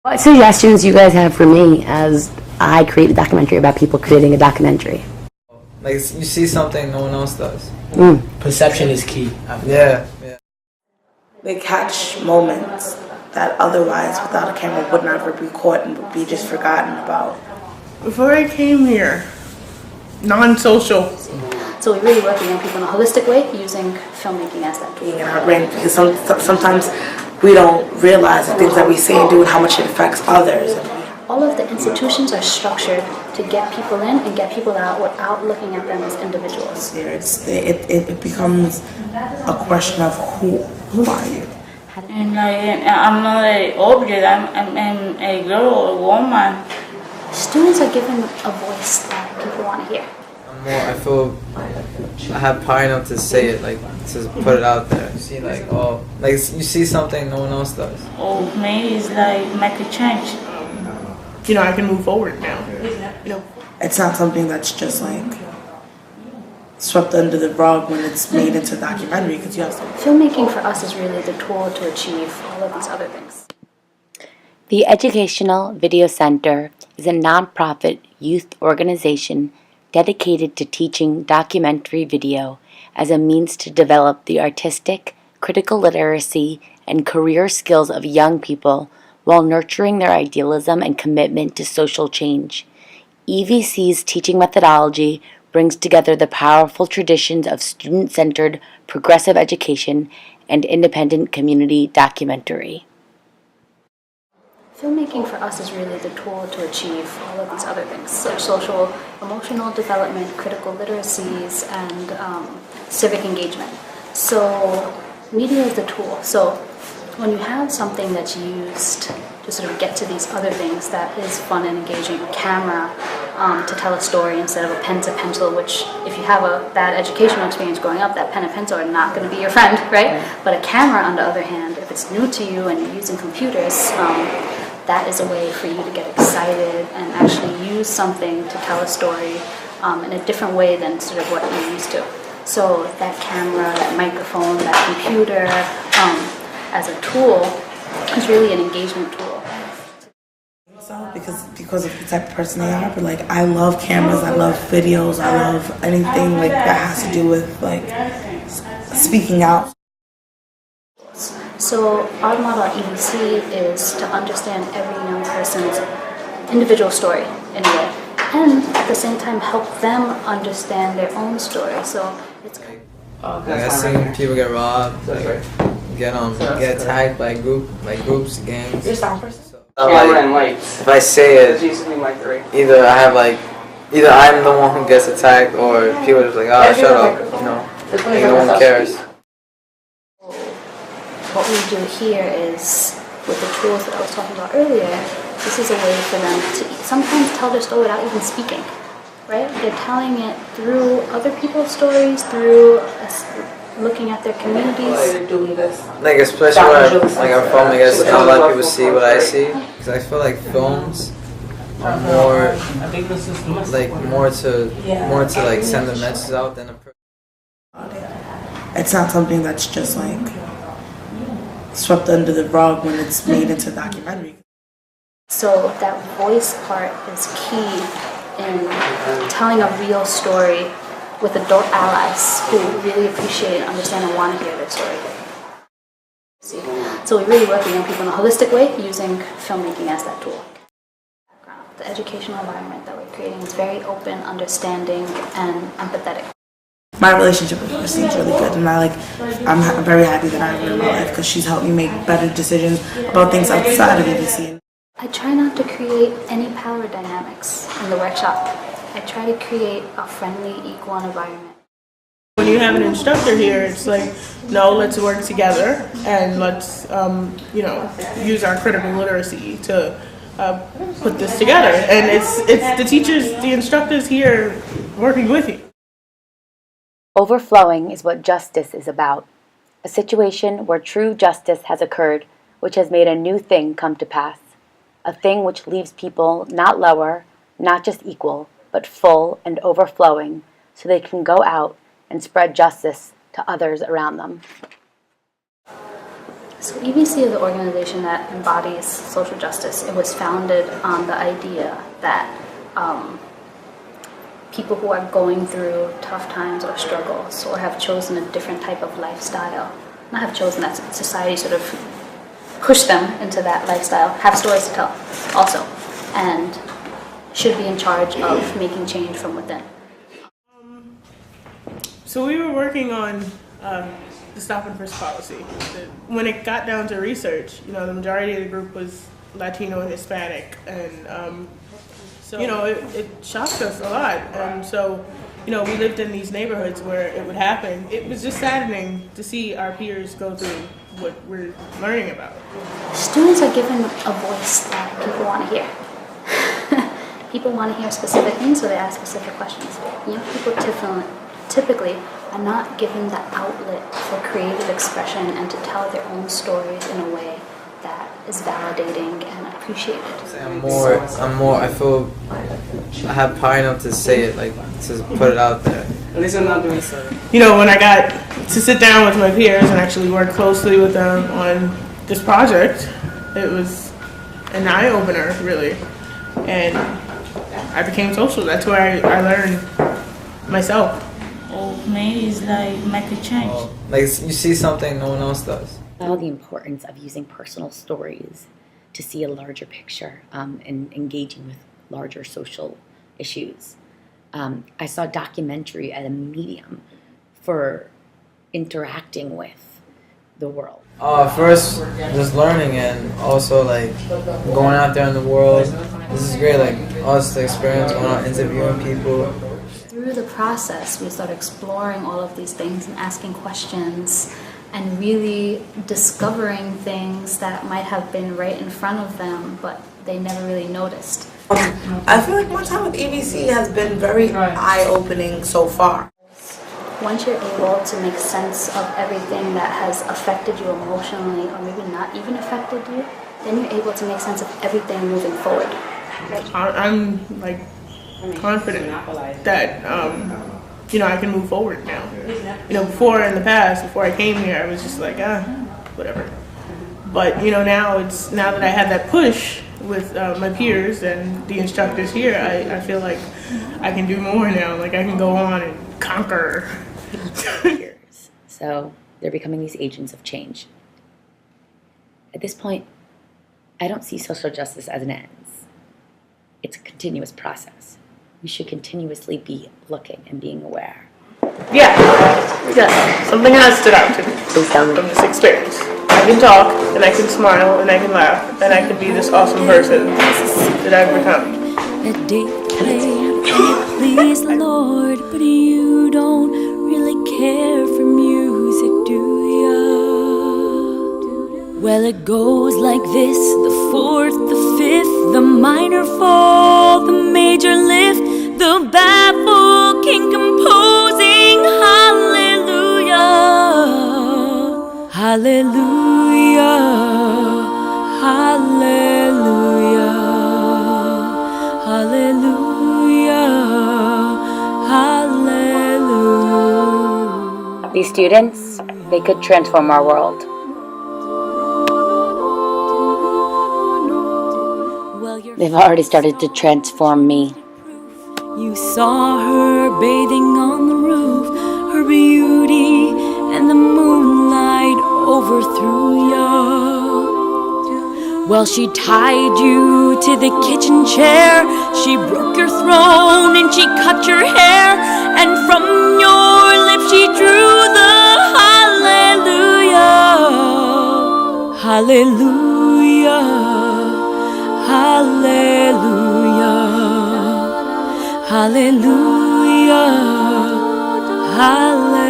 What suggestions you guys have for me as I create a documentary about people creating a documentary? Like, you see something no one else does. Perception is key. Yeah. They catch moments that otherwise, without a camera, would never be caught and would be just forgotten about. Before I came here, non-social. So we really work with young people in a holistic way, using filmmaking as that tool. Being in our brain, because sometimes we don't realize the things that we say and do and how much it affects others. All of the institutions are structured to get people in and get people out without looking at them as individuals. It becomes a question of who are you? And I'm not an object, I'm a girl or a woman. Students are given a voice that people want to hear. I feel I have power enough to say it, like to put it out there. You see, like you see something no one else does. Oh, me is like make a change. You know, I can move forward now. You know, It's not something that's just like swept under the rug when it's made into a documentary, because you have to. Filmmaking for us is really the tool to achieve all of these other things. The Educational Video Center is a nonprofit youth organization dedicated to teaching documentary video as a means to develop the artistic, critical literacy, and career skills of young people while nurturing their idealism and commitment to social change. EVC's teaching methodology brings together the powerful traditions of student-centered progressive education and independent community documentary. Filmmaking for us is really the tool to achieve all of these other things, so social, emotional development, critical literacies, and civic engagement. So media is the tool. So when you have something that's used to sort of get to these other things that is fun and engaging, a camera to tell a story instead of a pen to pencil, which if you have a bad educational experience growing up, that pen and pencil are not going to be your friend, right? But a camera, on the other hand, if it's new to you and you're using computers, that is a way for you to get excited and actually use something to tell a story in a different way than sort of what you're used to. So that camera, that microphone, that computer, as a tool is really an engagement tool. So because of the type of person they are, but like I love cameras, I love videos, I love anything like that has to do with like speaking out. So our model at EVC is to understand every young person's individual story in a way, and at the same time help them understand their own story. So it's I've seen people get robbed, get attacked by groups, gangs. Camera and lights. If I say it, either I'm the one who gets attacked, or people are just like, oh, shut up, you know, like no one cares. what we do here is, with the tools that I was talking about earlier, this is a way for them to sometimes tell their story without even speaking, right? They're telling it through other people's stories, through looking at their communities. Like especially where I'm from, I guess not a lot of people see what I see, because I feel like films are more to like send the message out than a person. It's not something that's just like swept under the rug when it's made into a documentary. So that voice part is key in telling a real story with adult allies who really appreciate and understand and want to hear their story. So we really work with young people in a holistic way, using filmmaking as that tool. The educational environment that we're creating is very open, understanding, and empathetic. My relationship with Christine is really good, and I'm very happy that I have her in my life because she's helped me make better decisions about things outside of EVC. I try not to create any power dynamics in the workshop. I try to create a friendly, equal environment. when you have an instructor here, it's like, no, let's work together and let's, use our critical literacy to put this together. And it's the teachers, the instructors here working with you. Overflowing is what justice is about, a situation where true justice has occurred, which has made a new thing come to pass, a thing which leaves people not lower, not just equal, but full and overflowing, so they can go out and spread justice to others around them. So EBC is an organization that embodies social justice. It was founded on the idea that people who are going through tough times or struggles or have chosen a different type of lifestyle, not have chosen, that society sort of pushed them into that lifestyle, have stories to tell also, and should be in charge of making change from within. So we were working on the stop and frisk policy. When it got down to research, the majority of the group was Latino and Hispanic, and so it shocked us a lot. And so, we lived in these neighborhoods where it would happen. It was just saddening to see our peers go through what we're learning about. Students are given a voice that people want to hear. People want to hear specific things, so they ask specific questions. People typically are not given the outlet for creative expression and to tell their own stories in a way that is validating and appreciated. I feel I have power enough to say it, like to put it out there. At least I'm not doing so. When I got to sit down with my peers and actually work closely with them on this project, it was an eye-opener, really. And I became social. That's where I learned myself. Me is like make a change. Like you see something no one else does. All the importance of using personal stories to see a larger picture and engaging with larger social issues. I saw documentary as a medium for interacting with the world. First, just learning and also like going out there in the world. This is great, like us, the experience, going out interviewing people. Through the process, we start exploring all of these things and asking questions and really discovering things that might have been right in front of them, but they never really noticed. I feel like my time with EBC has been very eye-opening so far. Once you're able to make sense of everything that has affected you emotionally, or maybe not even affected you, then you're able to make sense of everything moving forward. I'm like confident that I can move forward now. Before in the past, before I came here, I was just like whatever. But now that I have that push with my peers and the instructors here, I feel like I can do more now. Like I can go on and conquer. So they're becoming these agents of change. At this point, I don't see social justice as an end. It's a continuous process. We should continuously be looking and being aware. Yeah, something has stood out to me from this experience. I can talk, and I can smile, and I can laugh, and I can be this awesome person that I've become. A day played, please the Lord, but you don't really care for music, do ya? Well, it goes like this: the fourth, the fifth, the minor fall, the major lift, the baffled king composing hallelujah, hallelujah, hallelujah, hallelujah, hallelujah. These students, they could transform our world. They've already started to transform me. You saw her bathing on the roof, her beauty and the moonlight overthrew ya. Well, she tied you to the kitchen chair, she broke your throne and she cut your hair, and from your lips she drew the hallelujah, hallelujah, hallelujah, hallelujah, hallelujah.